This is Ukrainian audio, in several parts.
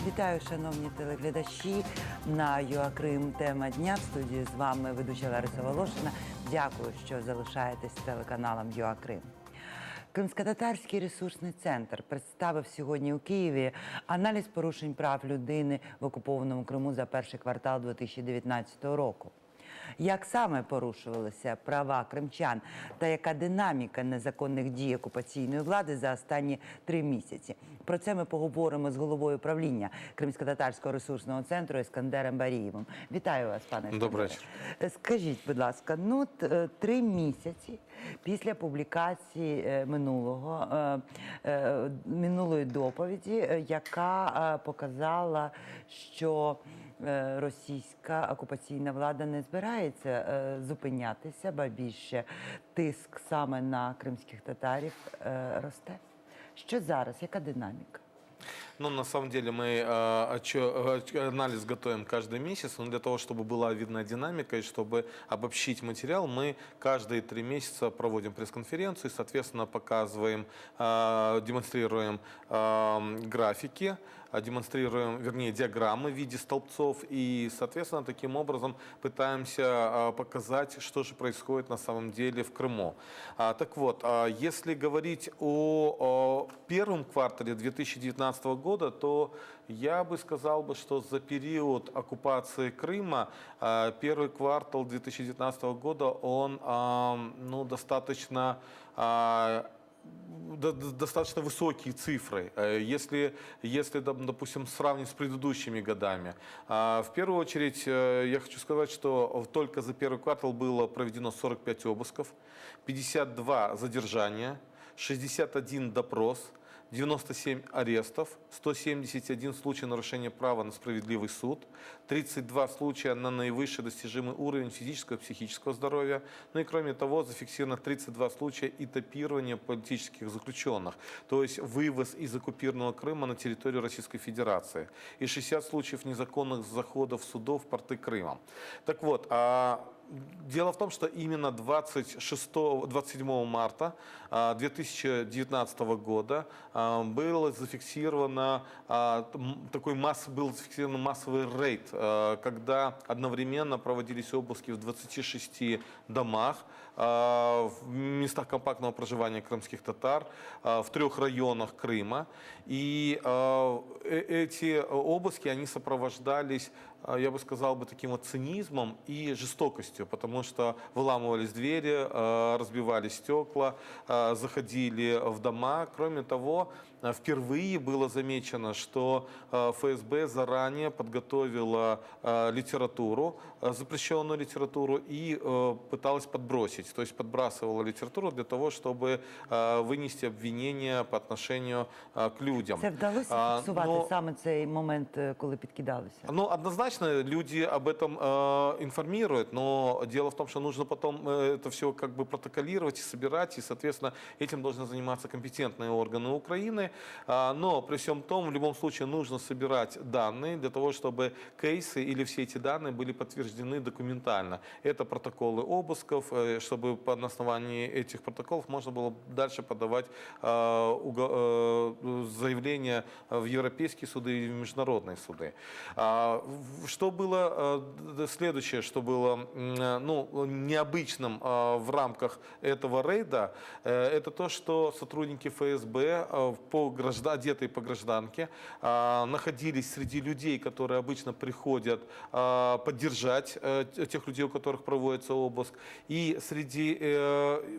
Вітаю, шановні телеглядачі, на ЮАКрим тема дня. В студії з вами ведуча Лариса Волошина. Дякую, що залишаєтесь з телеканалом ЮАКрим. Кримськотатарський ресурсний центр представив сьогодні у Києві аналіз порушень прав людини в окупованому Криму за перший квартал 2019 року. Як саме порушувалися права кримчан та яка динаміка незаконних дій окупаційної влади за останні 3 місяці? Про це ми поговоримо з головою правління Кримськотатарського ресурсного центру Ескандером Барієвим. Вітаю вас, пане Ескандере. Добрий вечір. Скажіть, будь ласка, 3 місяці після публікації минулої доповіді, яка показала, що російська окупаційна влада не збирається зупинятися, ба більше тиск саме на кримських татарів росте. Що зараз? Яка динаміка? Ну, на самом деле мы анализ готовим каждый месяц, но для того, чтобы была видна динамика и чтобы обобщить материал, мы каждые 3 месяца проводим пресс-конференцию, соответственно, показываем, демонстрируем графики, демонстрируем, вернее, диаграммы в виде столбцов и, соответственно, таким образом пытаемся показать, что же происходит на самом деле в Крыму. Так вот, если говорить о первом квартале 2019 года, то я бы сказал, что за период оккупации Крыма первый квартал 2019 года, он достаточно высокие цифры, если, допустим, сравнить с предыдущими годами. В первую очередь, я хочу сказать, что только за первый квартал было проведено 45 обысков, 52 задержания, 61 допрос, 97 арестов, 171 случай нарушения права на справедливый суд, 32 случая на наивысший достижимый уровень физического и психического здоровья. Ну и кроме того, зафиксировано 32 случая этапирования политических заключенных, то есть вывоз из оккупированного Крыма на территорию Российской Федерации. И 60 случаев незаконных заходов судов в порты Крыма. Так вот, дело в том, что именно 27 марта 2019 года был зафиксирован массовый рейд, когда одновременно проводились обыски в 26 домах, в местах компактного проживания крымских татар, в 3 районах Крыма. И эти обыски, они сопровождались, я бы сказал, таким вот цинизмом и жестокостью, потому что выламывались двери, разбивались стекла, заходили в дома. Кроме того, впервые было замечено, что ФСБ заранее подготовила литературу, запрещенную литературу, и пыталась подбросить, то есть подбрасывала литературу для того, чтобы вынести обвинения по отношению к людям. Це вдалося фіксувати саме цей момент, коли підкидалися? Ну, однозначно, люди об этом информируют, но дело в том, что нужно потом это все как бы протоколировать и собирать, и, соответственно, этим должны заниматься компетентные органы Украины. Но при всем том, в любом случае, нужно собирать данные для того, чтобы кейсы или все эти данные были подтверждены документально. Это протоколы обысков, чтобы на основании этих протоколов можно было дальше подавать заявления в европейские суды и в международные суды. Что было следующее, что было необычным в рамках этого рейда, это то, что сотрудники ФСБ, одетые по гражданке, находились среди людей, которые обычно приходят поддержать тех людей, у которых проводится обыск, и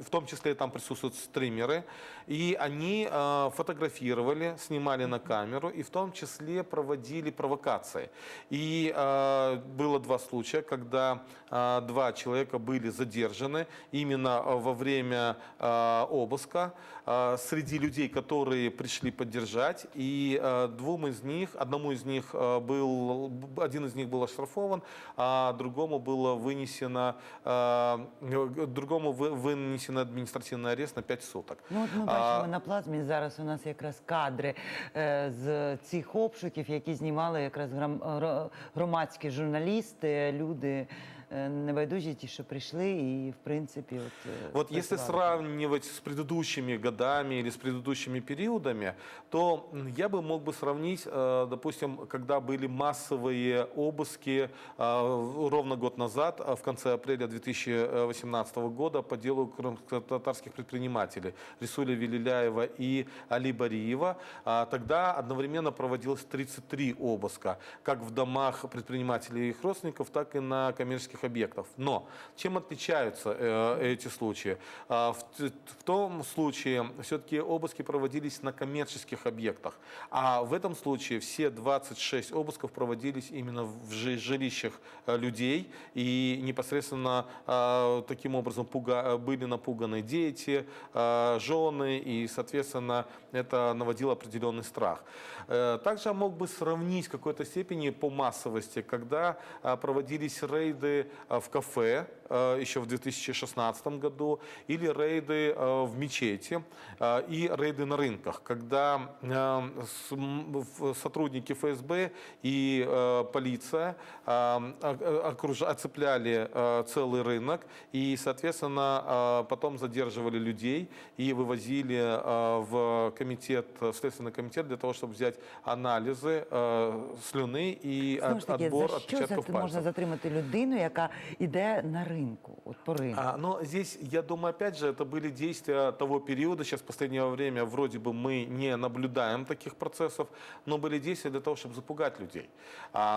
в том числе там присутствуют стримеры, и они фотографировали, снимали на камеру, и в том числе проводили провокации. И было 2 случая, когда 2 человека были задержаны именно во время обыска среди людей, которые пришли поддержать, и один из них был оштрафован, а другому вынесен адміністративний арест на 5 суток. Ну, от ми бачимо на плазмі, зараз у нас якраз кадри з цих обшуків, які знімали якраз громадські журналісти, люди небайдужі ті, що прийшли, і в принципі Вот если спрацювали. сравнивать с предыдущими годами или с предыдущими периодами, то я бы мог бы сравнить, допустим, когда были массовые обыски ровно год назад, в конце апреля 2018 года по делу крымско-татарских предпринимателей Рисуля Велиляева и Али Бариева. Тогда одновременно проводилось 33 обыска, как в домах предпринимателей и их родственников, так и на коммерческих объектах. Но чем отличаются эти случаи? В том случае все-таки обыски проводились на коммерческих объектах, а в этом случае все 26 обысков проводились именно в жилищах людей, и непосредственно таким образом были напуганы дети, жены, и, соответственно, это наводило определенный страх. Также я мог бы сравнить в какой-то степени по массовости, когда проводились рейды в кафе еще в 2016 году, или рейды в мечети и рейды на рынках, когда сотрудники ФСБ и полиция оцепляли целый рынок и, соответственно, потом задерживали людей и вывозили в комитет, в Следственный комитет для того, чтобы взять анализы слюны и Знову ж таки, отбор за що отпечатков можна пальцев. затримати людину, яка йде на ринку, от по ринку? Но здесь, я думаю, опять же, это были действия того периода. Сейчас в последнее время вроде бы мы не наблюдаем таких процессов, но были действия для того, чтобы запугать людей.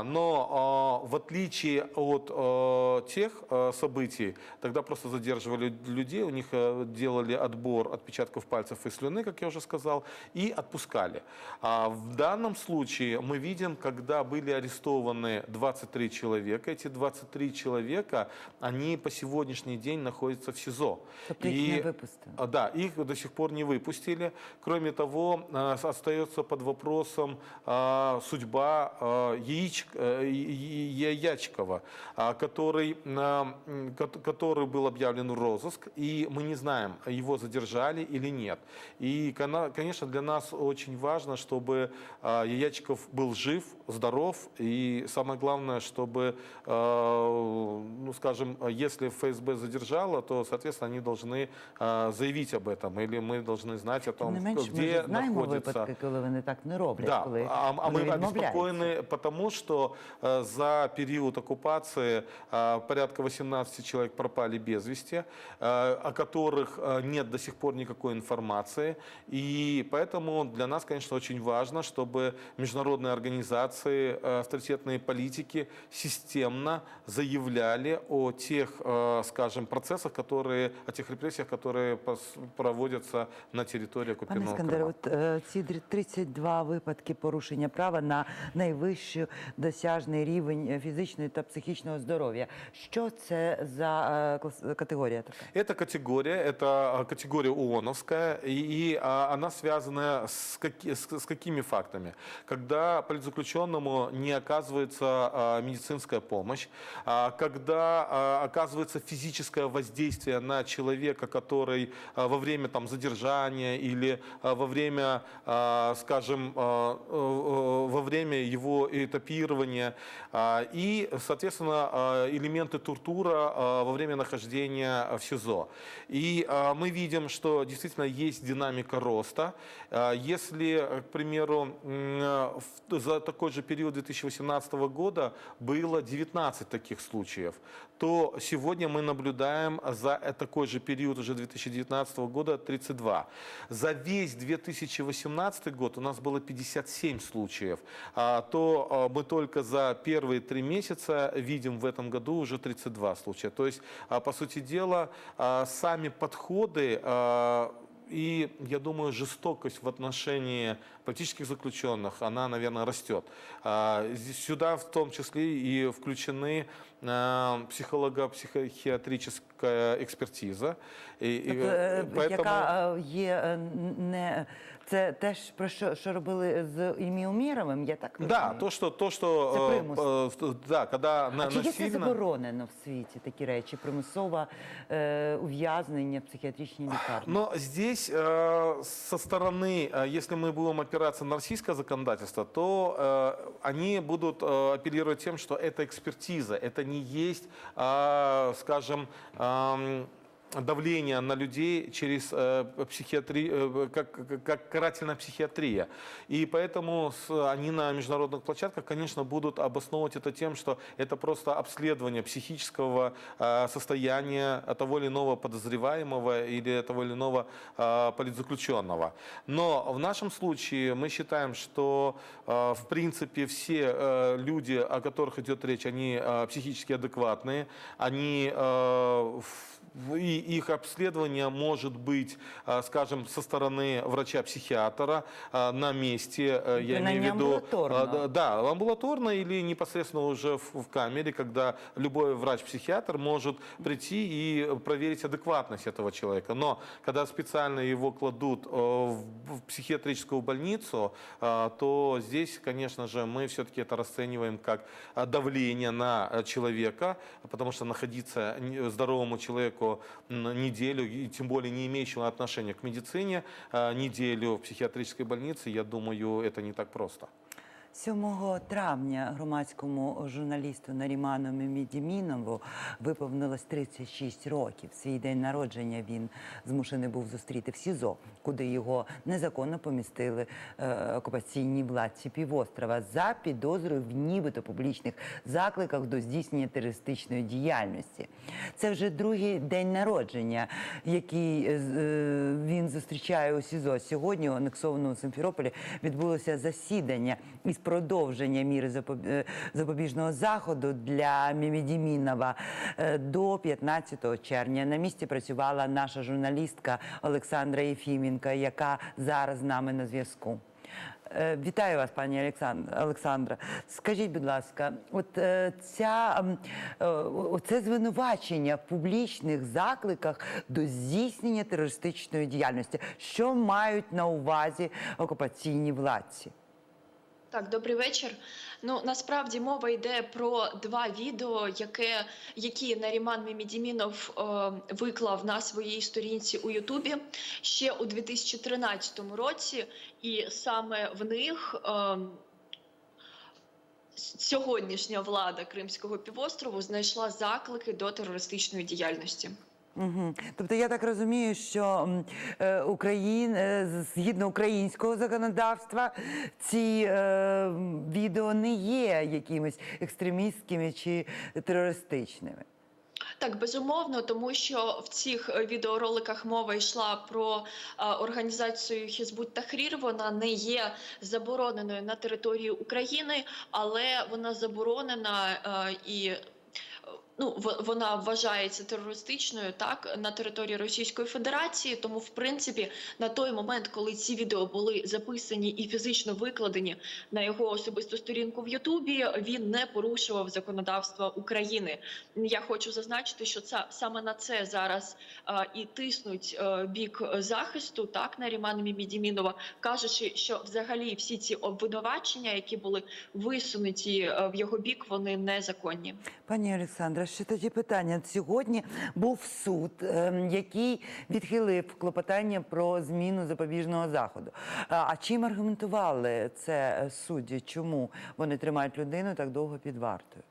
Но в отличие от тех событий, тогда просто задерживали людей, у них делали отбор отпечатков пальцев и слюны, как я уже сказал, и отпускали. В данном случае мы видим, когда были арестованы 23 человека, эти 23 человека, они по сегодняшний день находятся в СИЗО. Тобто їх не випустили? Да, их до сих пор не выпустили. Кроме того, остается под вопросом судьба Яячкова, который был объявлен в розыск, и мы не знаем, его задержали или нет. И, конечно, для нас очень важно, чтобы Яячков был жив, здоров, и самое главное, чтобы, ну, скажем, если ФСБ задержало, то, соответственно, они должны заявить об этом, или мы должны знать о Тим том, не менш, ми где ж знаємо находится. випадки, коли вони так не роблять, Да, коли мы вони відмовляються. обеспокоены, потому что за период оккупации порядка 18 человек пропали без вести, о которых нет до сих пор никакой информации. И поэтому для нас, конечно, очень важно, чтобы международные организации, авторитетные политики системно заявляли о тех, скажем, процессах, которые, о тех репрессиях, которые проводятся на территории Пане оккупированного Іскандере, Крыма. от ці 32 випадки порушення права на найвищий досяжний рівень фізичного та психічного здоров'я. Що це за категорія така? Это категория ООНовская, и она связана с какими фактами? Когда политзаключенному не оказывается медицинская помощь, когда оказывается физическое воздействие на человека, который во время задержания или во время, скажем, во время его этапирования, и, соответственно, элементы туртура во время нахождения в СИЗО. И мы видим, что действительно есть динамика роста. Если, к примеру, за такой же период 2018 года было 19 таких случаев, то сегодня мы наблюдаем за такой же период уже 2019 года 32. За весь 2018 год у нас было 57 случаев, то мы только за первые 3 месяца видим в этом году уже 32 случая. То есть, по сути дела, сами подходы и, я думаю, жестокость в отношении политических заключенных, она, наверное, растет. Сюда в том числе и включены психолого-психиатрические психологическая экспертиза. Яка є не це теж про що робили з Іллею Умєровим, я так розумію? Да, то, что Це примус. да, когда А чи є це насильно... заборонено в світі, такі речі, примусове ув'язнення в психіатричній лікарні? Но здесь со стороны, если мы будем опираться на российское законодательство, то они будут апеллировать тем, что это экспертиза, это не есть, скажем, давление на людей через как карательная психиатрия. И поэтому они на международных площадках, конечно, будут обосновывать это тем, что это просто обследование психического состояния того или иного подозреваемого или того или иного политзаключенного. Но в нашем случае мы считаем, что в принципе все люди, о которых идет речь, они психически адекватные, они и их обследование может быть, скажем, со стороны врача-психиатра на месте, я имею в виду... амбулаторно. Да, амбулаторно или непосредственно уже в камере, когда любой врач-психиатр может прийти и проверить адекватность этого человека. Но когда специально его кладут в психиатрическую больницу, то здесь, конечно же, мы все-таки это расцениваем как давление на человека, потому что находиться здоровому человеку неделю, и тем более не имеющего отношения к медицине, неделю в психиатрической больнице, я думаю, это не так просто. 7 травня громадському журналісту Наріману Мемедімінову виповнилось 36 років. Свій день народження він змушений був зустріти в СІЗО, куди його незаконно помістили окупаційні владці півострова за підозрою в нібито публічних закликах до здійснення терористичної діяльності. Це вже другий день народження, який він зустрічає у СІЗО. Сьогодні у анексованому Симферополі відбулося засідання із продовження міри запобіжного заходу для Мемедімінова до 15 червня. На місці працювала наша журналістка Олександра Єфіменко, яка зараз з нами на зв'язку. Вітаю вас, пані Олександра. Скажіть, будь ласка, оце звинувачення в публічних закликах до здійснення терористичної діяльності. Що мають на увазі окупаційні владці? Так, добрий вечір. Ну, насправді мова йде про два відео, які Наріман Мемедімінов виклав на своїй сторінці у Ютубі ще у 2013 році. І саме в них сьогоднішня влада Кримського півострову знайшла заклики до терористичної діяльності. Угу. Тобто я так розумію, що згідно українського законодавства ці відео не є якимись екстремістськими чи терористичними. Так, безумовно, тому що в цих відеороликах мова йшла про організацію Хізбут Тахрір. Вона не є забороненою на території України, але вона заборонена і вона вважається терористичною, так, на території Російської Федерації. Тому, в принципі, на той момент, коли ці відео були записані і фізично викладені на його особисту сторінку в Ютубі, він не порушував законодавство України. Я хочу зазначити, що саме на це зараз і тиснуть бік захисту, так, Нарімана Мемедімінова, кажучи, що взагалі всі ці обвинувачення, які були висунуті в його бік, вони незаконні. Пані Олександра, ще тоді питання. Сьогодні був суд, який відхилив клопотання про зміну запобіжного заходу. А чим аргументували це судді? Чому вони тримають людину так довго під вартою?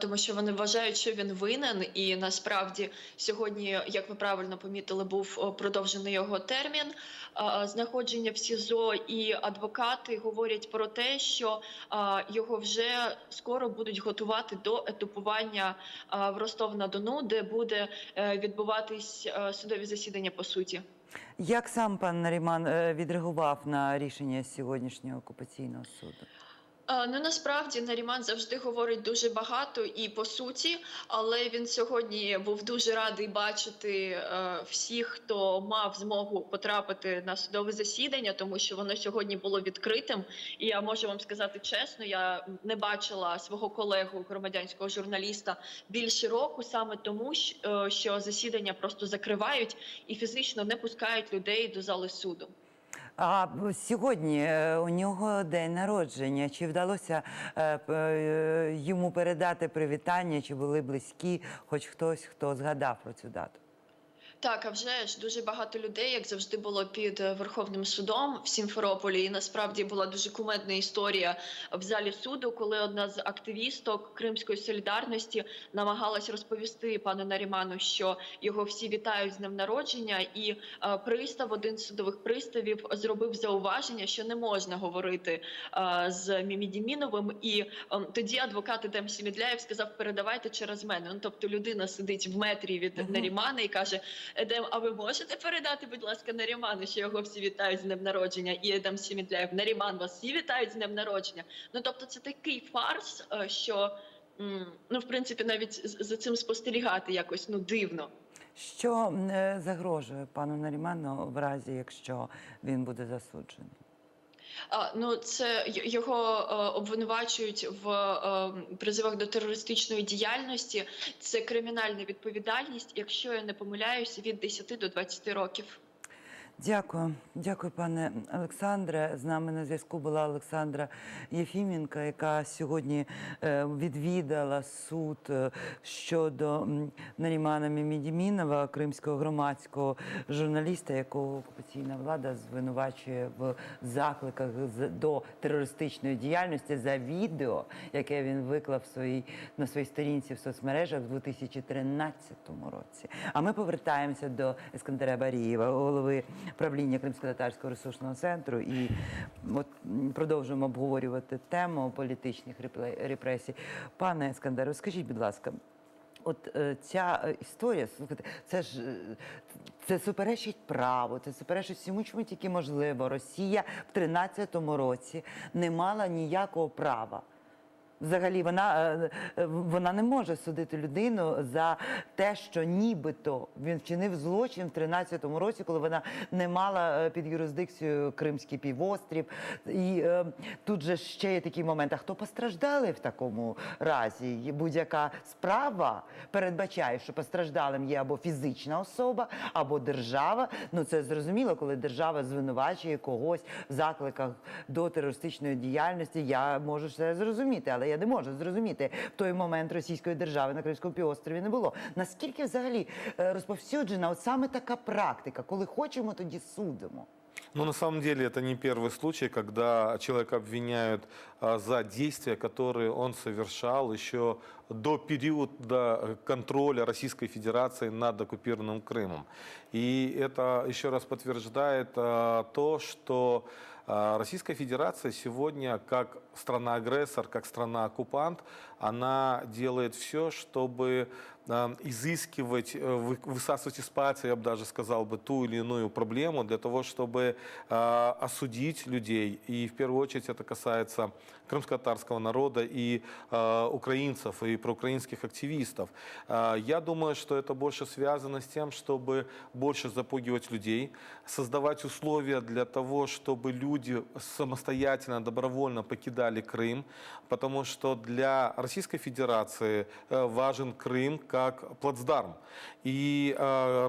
Тому що вони вважають, що він винен, і насправді сьогодні, як ви правильно помітили, був продовжений його термін знаходження в СІЗО, і адвокати говорять про те, що його вже скоро будуть готувати до етапування в Ростов-на-Дону, де буде відбуватись судові засідання по суті. Як сам пан Наріман відреагував на рішення сьогоднішнього окупаційного суду? Ну, насправді Наріман завжди говорить дуже багато і по суті, але він сьогодні був дуже радий бачити всіх, хто мав змогу потрапити на судове засідання, тому що воно сьогодні було відкритим. І я можу вам сказати чесно, я не бачила свого колегу, громадянського журналіста, більше року, саме тому, що засідання просто закривають і фізично не пускають людей до зали суду. А сьогодні у нього день народження. Чи вдалося йому передати привітання, чи були близькі, хоч хтось, хто згадав про цю дату? Так, а вже ж дуже багато людей, як завжди, було під Верховним судом в Сімферополі. І насправді була дуже кумедна історія в залі суду, коли одна з активісток Кримської солідарності намагалась розповісти пану Наріману, що його всі вітають з днем народження, і один з судових приставів зробив зауваження, що не можна говорити з Мімідіміновим. І тоді адвокат Едем Сімідляєв сказав: передавайте через мене. Ну, тобто людина сидить в метрі від Нарімана і каже: Едем, а ви можете передати, будь ласка, Наріману, що його всі вітають з днем народження? І Едем Сімідляєв: Наріман, вас всі вітають з днем народження. Ну, тобто це такий фарс, що, ну, в принципі, навіть за цим спостерігати якось, ну, дивно. Що загрожує пану Наріману в разі, якщо він буде засуджений? Ну, це його обвинувачують в призивах до терористичної діяльності. Це кримінальна відповідальність, якщо я не помиляюся, від 10 до 20 років. Дякую. Дякую, пане Олександре. З нами на зв'язку була Олександра Єфіменко, яка сьогодні відвідала суд щодо Нарімана Мімідімінова, кримського громадського журналіста, якого окупаційна влада звинувачує в закликах до терористичної діяльності за відео, яке він виклав на своїй сторінці в соцмережах у 2013 році. А ми повертаємося до Ескандера Барієва, голови правління Кримсько-татарського ресурсного центру, і от продовжуємо обговорювати тему політичних репресій. Пане Ескандере, скажіть, будь ласка, от ця історія, слухайте, це суперечить праву, це суперечить всьому, чому тільки можливо. Росія в 13-му році не мала ніякого права. Взагалі, вона не може судити людину за те, що нібито він вчинив злочин в 13-му році, коли вона не мала під юрисдикцією Кримський півострів. І тут же ще є такий момент, а хто постраждали в такому разі? Будь-яка справа передбачає, що постраждалим є або фізична особа, або держава. Ну, це зрозуміло, коли держава звинувачує когось в закликах до терористичної діяльності, я можу це зрозуміти, але я не можу зрозуміти, в той момент російської держави на Кримському півострові не було. Наскільки взагалі розповсюджена от саме така практика, коли хочемо, тоді судимо? Ну, на самом деле, это не первый случай, когда человека обвиняют за действия, которые он совершал еще до периода контроля Российской Федерации над оккупированным Крымом. И это еще раз подтверждает то, что Российская Федерация сегодня, как страна-агрессор, как страна-оккупант, она делает все, чтобы изыскивать, высасывать из пальца, я бы даже сказал бы, ту или иную проблему для того, чтобы осудить людей. И в первую очередь это касается крымско-татарского народа и украинцев, и проукраинских активистов. Я думаю, что это больше связано с тем, чтобы больше запугивать людей, создавать условия для того, чтобы люди самостоятельно, добровольно покидали Крым, потому что для Российской Федерации важен Крым как плацдарм. И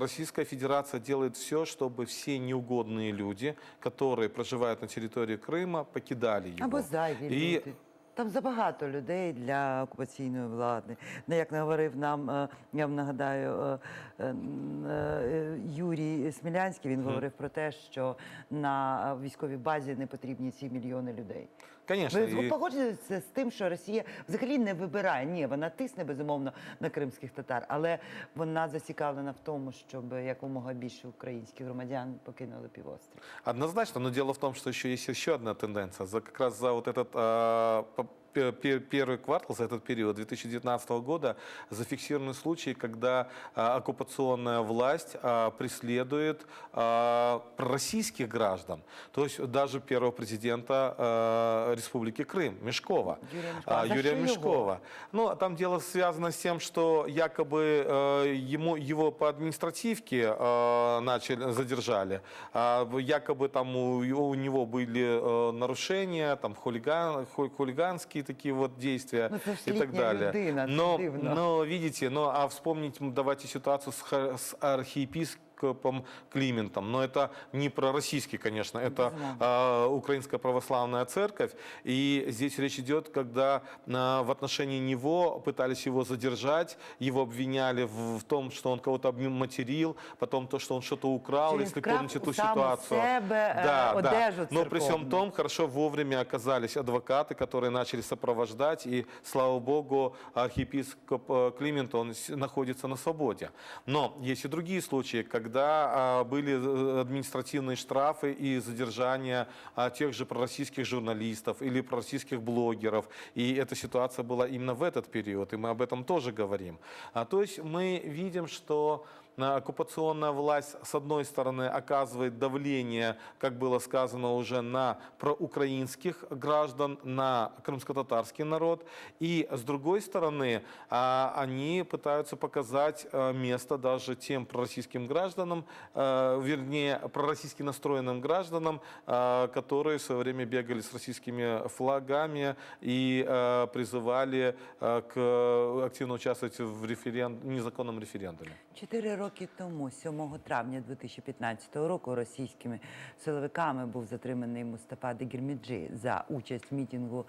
Российская Федерация делает все, чтобы все неугодные люди, которые проживают на территории Крыма, покидали его. Або зайві люди. Там забагато людей для окупаційної влади. Як говорив нам, я вам нагадаю, Юрій Смілянський, він говорив про те, що на військовій базі не потрібні ці мільйони людей. Конечно. Ви погоджуєтеся з тим, що Росія взагалі не вибирає? Ні, вона тисне, безумовно, на кримських татар, але вона зацікавлена в тому, щоб якомога більше українських громадян покинули півострів. Однозначно, но дело в том, что еще есть еще одна тенденция. Как раз за вот этот первый квартал, за этот период 2019 года, зафиксированы случаи, когда оккупационная власть преследует пророссийских граждан. То есть даже первого президента Республики Крым, Мешкова, Юрия Мешкова. Ну, там дело связано с тем, что якобы его по административке задержали, якобы там у него были нарушения, там хулиганские такие вот действия и так далее. Но видите, а вспомнить давайте ситуацию с архиепископом Климентом. Но это не пророссийский, конечно, это Украинская православная церковь. И здесь речь идет, когда в отношении него пытались его задержать, его обвиняли в том, что он кого-то материл, потом то, что он что-то украл, если помните ту ситуацию. Да. Но при всем том, хорошо вовремя оказались адвокаты, которые начали сопровождать, и, слава богу, архиепископ Климент, он находится на свободе. Но есть и другие случаи, когда были административные штрафы и задержания тех же пророссийских журналистов или пророссийских блогеров. И эта ситуация была именно в этот период, и мы об этом тоже говорим. То есть мы видим, что оккупационная власть, с одной стороны, оказывает давление, как было сказано уже, на проукраинских граждан, на крымско-татарский народ. И, с другой стороны, они пытаются показать место даже тем пророссийским гражданам, вернее, пророссийски настроенным гражданам, которые в свое время бегали с российскими флагами и призывали активно участвовать в незаконном референдуме. 4 роки тому, 7 травня 2015 року, російськими силовиками був затриманий Мустафа Дегірмеджи за участь в мітингу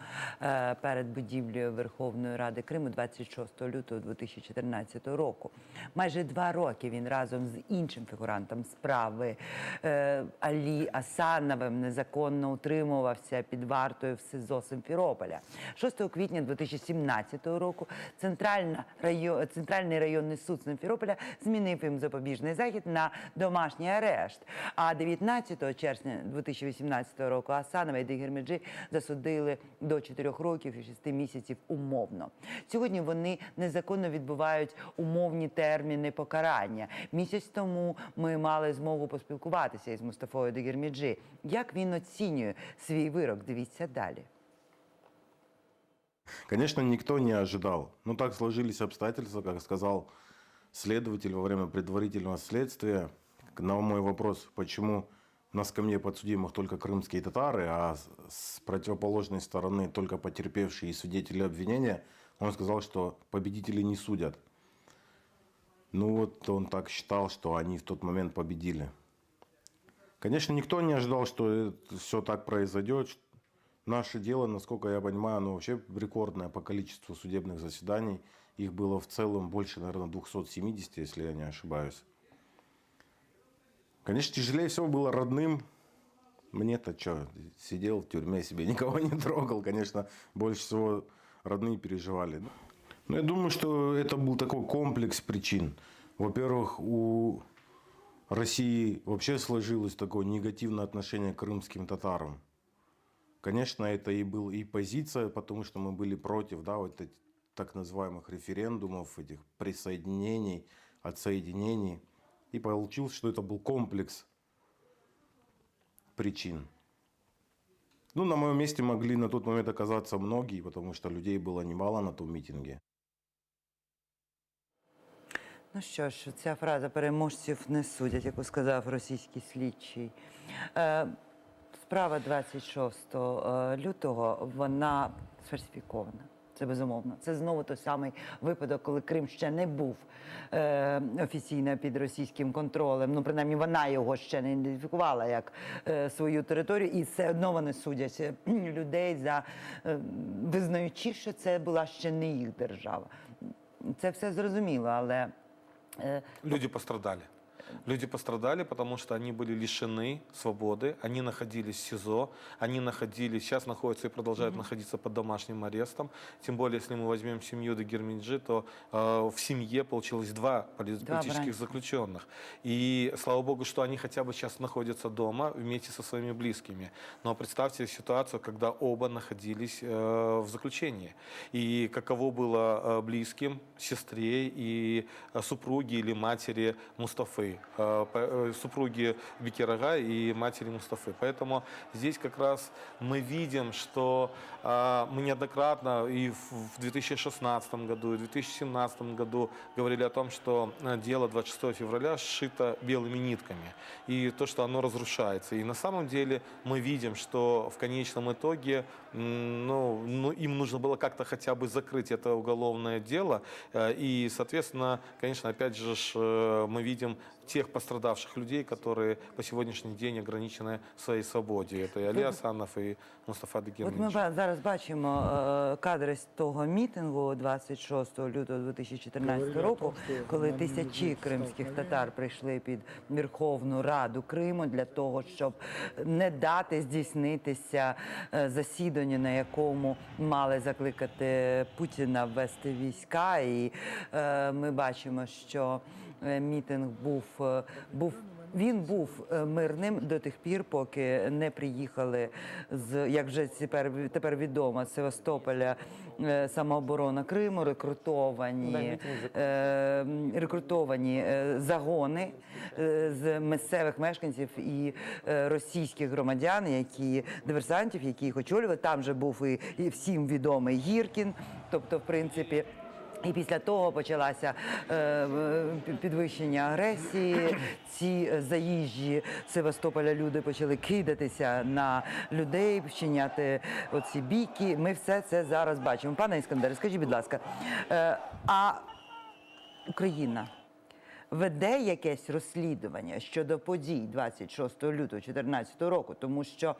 перед будівлею Верховної Ради Криму 26 лютого 2014 року. Майже 2 роки він разом з іншим фігурантом справи Алі Асановим незаконно утримувався під вартою в СИЗО Симферополя. 6 квітня 2017 року Центральний районний суд Симферополя змінив їм запобіжний захід на домашній арешт. А 19 червня 2018 року Асанова і Дегірмеджи засудили до 4 років і 6 місяців умовно. Сьогодні вони незаконно відбувають умовні терміни покарання. Місяць тому ми мали змогу поспілкуватися із Мустафою Дегірмеджи. Як він оцінює свій вирок? Дивіться далі. Конечно, никто не ожидал. Но так сложились обстоятельства, как сказал следователь во время предварительного следствия. На мой вопрос, почему на скамье подсудимых только крымские татары, а с противоположной стороны только потерпевшие и свидетели обвинения, он сказал, что победители не судят. Ну вот он так считал, что они в тот момент победили. Конечно, никто не ожидал, что все так произойдет. Наше дело, насколько я понимаю, оно вообще рекордное по количеству судебных заседаний. Их было в целом больше, наверное, 270, если я не ошибаюсь. Конечно, тяжелее всего было родным. Мне-то что, сидел в тюрьме, себе никого не трогал. Конечно, больше всего родные переживали. Но я думаю, что это был такой комплекс причин. Во-первых, у России вообще сложилось такое негативное отношение к крымским татарам. Конечно, это и была и позиция, потому что мы были против, да, вот этих так называемых референдумов, этих присоединений, отсоединений. И получилось, что это был комплекс причин. Ну, на моем месте могли на тот момент оказаться многие, потому что людей было немало на том митинге. Ну що ж, ця фраза «переможців не судять», яку сказав російський слідчий. Справа 26 лютого, вона сфальсифікована. Це безумовно. Це знову той самий випадок, коли Крим ще не був офіційно під російським контролем. Ну, принаймні, вона його ще не ідентифікувала як свою територію. І все одно вони судять людей, визнаючи, що це була ще не їх держава. Це все зрозуміло, але... Люди пострадали. Люди пострадали, потому что они были лишены свободы, они находились в СИЗО, они находились, сейчас находятся и продолжают находиться под домашним арестом. Тем более, если мы возьмем семью Дагерменджи, то в семье получилось два политических заключенных. И слава богу, что они хотя бы сейчас находятся дома вместе со своими близкими. Но представьте ситуацию, когда оба находились в заключении. И каково было близким, сестре и супруге или матери Мустафы, супруги Бекирага и матери Мустафы. Поэтому здесь как раз мы видим, что мы неоднократно и в 2016 году, и в 2017 году говорили о том, что дело 26 февраля сшито белыми нитками, и то, что оно разрушается. И на самом деле мы видим, что в конечном итоге им нужно было как-то хотя бы закрыть это уголовное дело. И, соответственно, конечно, опять же, мы видим тех пострадавших людей, которые по сегодняшний день ограничены в своей свободі. Это і Алі Асанов, і Мустафа От ми Дагерменджи. зараз бачимо кадри з того мітингу 26 лютого 2014 року, коли тисячі кримських татар прийшли під Верховну Раду Криму для того, щоб не дати здійснитися засіданню, на якому мали закликати Путіна ввести війська. І ми бачимо, що мітинг був мирним до тих пір, поки не приїхали з, як вже тепер відомо, з Севастополя самооборона Криму, рекрутовані загони з місцевих мешканців і російських громадян, диверсантів, які їх очолювали. Там же був і всім відомий Гіркін, тобто, в принципі. І після того почалося підвищення агресії. Ці заїжджі Севастополя люди почали кидатися на людей, вчиняти оці бійки. Ми все це зараз бачимо. Пане Іскандере, скажіть, будь ласка, а Україна веде якесь розслідування щодо подій 26 лютого 2014 року, тому що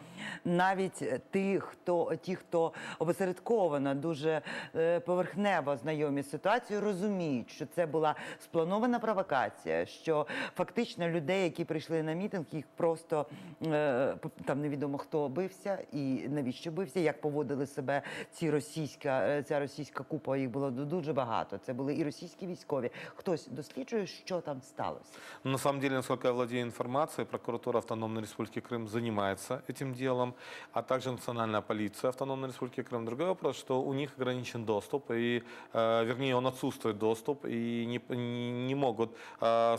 навіть ті, хто опосередковано, дуже поверхнево знайомі з ситуацією, розуміють, що це була спланована провокація, що фактично людей, які прийшли на мітинг, їх просто там невідомо хто бився і навіщо бився, як поводили себе ця російська купа, їх було дуже багато. Це були і російські військові. Хтось досліджує, що там сталося? На самом деле, насколько я владею информацией, прокуратура Автономной Республики Крым занимается этим делом, а также Национальная полиция Автономной Республики Крым. Другой вопрос, что у них ограничен доступ, вернее, он отсутствует доступ, и не могут,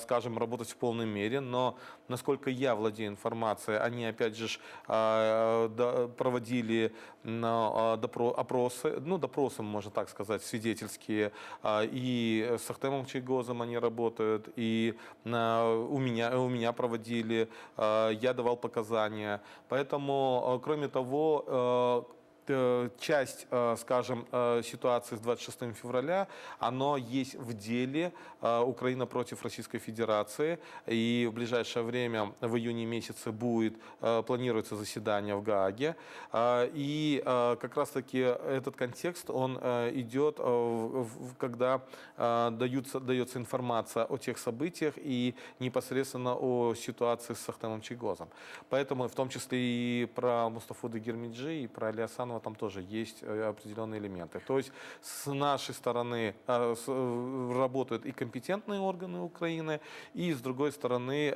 скажем, работать в полной мере. Но, насколько я владею информацией, они, опять же, проводили опросы, допросы, можно так сказать, свидетельские, и с Ахтемом Чайгозом они работают, и у меня проводили, я давал показания. Поэтому, кроме того, часть, скажем, ситуации с 26 февраля, оно есть в деле Украина против Российской Федерации. И в ближайшее время, в июне месяце, планируется заседание в Гааге. И как раз-таки этот контекст, он идет, когда дается информация о тех событиях и непосредственно о ситуации с Ахтемом Чайгозом. Поэтому в том числе и про Мустафу Дагерменджи, и про Али Асанова там тоже есть определенные элементы. То есть с нашей стороны работают и компетентные органы Украины, и с другой стороны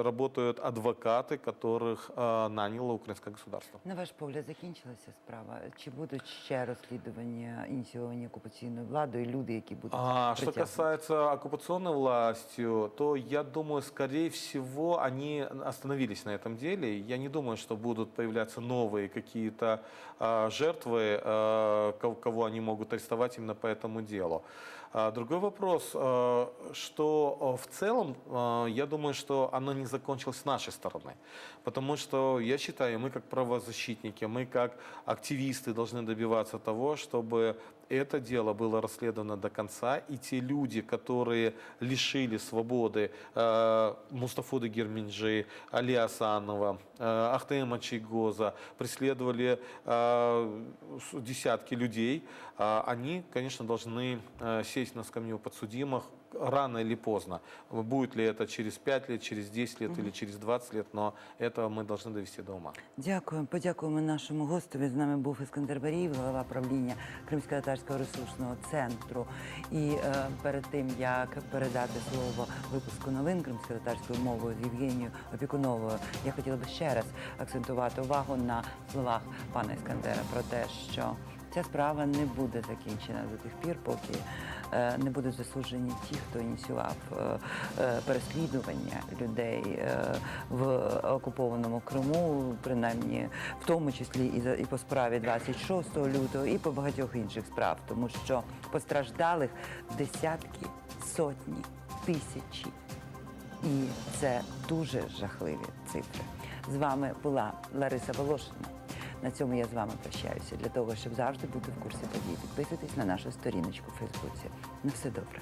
работают адвокаты, которых наняло украинское государство. На ваш погляд, закінчилася справа? Чи будуть ще розслідування, ініційовані окупаційною владою, люди, які будуть Что притягнуті? касается оккупационной властью, то я думаю, скорее всего, они остановились на этом деле. Я не думаю, что будут появляться новые какие-то жертвы, кого они могут арестовать именно по этому делу. Другой вопрос, что в целом, я думаю, что оно не закончилось с нашей стороны. Потому что, я считаю, мы как правозащитники, мы как активисты должны добиваться того, чтобы это дело было расследовано до конца, и те люди, которые лишили свободы Мустафу Дагерменджи, Али Асанова, Ахтема Чайгоза, преследовали десятки людей, они, конечно, должны сесть сесть на скамью подсудимых рано или поздно. Будет ли это через 5 лет, через 10 лет или через 20 лет, но это мы должны довести до ума. Дякуємо. Подякуємо нашому гостеві. З нами був Іскандер Барієв, голова правління Кримсько-татарського ресурсного центру. І перед тим, як передати слово випуску новин кримсько-татарською мовою з Євгенією Опікуновою, я хотіла би ще раз акцентувати увагу на словах пана Іскандера про те, що ця справа не буде закінчена до тих пір, поки не будуть засуджені ті, хто ініціював переслідування людей в окупованому Криму, принаймні в тому числі і по справі 26 лютого, і по багатьох інших справ, тому що постраждалих десятки, сотні, тисячі. І це дуже жахливі цифри. З вами була Лариса Волошина. На цьому я з вами прощаюся. Для того, щоб завжди бути в курсі подій, підписуйтесь на нашу сторіночку в Фейсбуці. На все добре.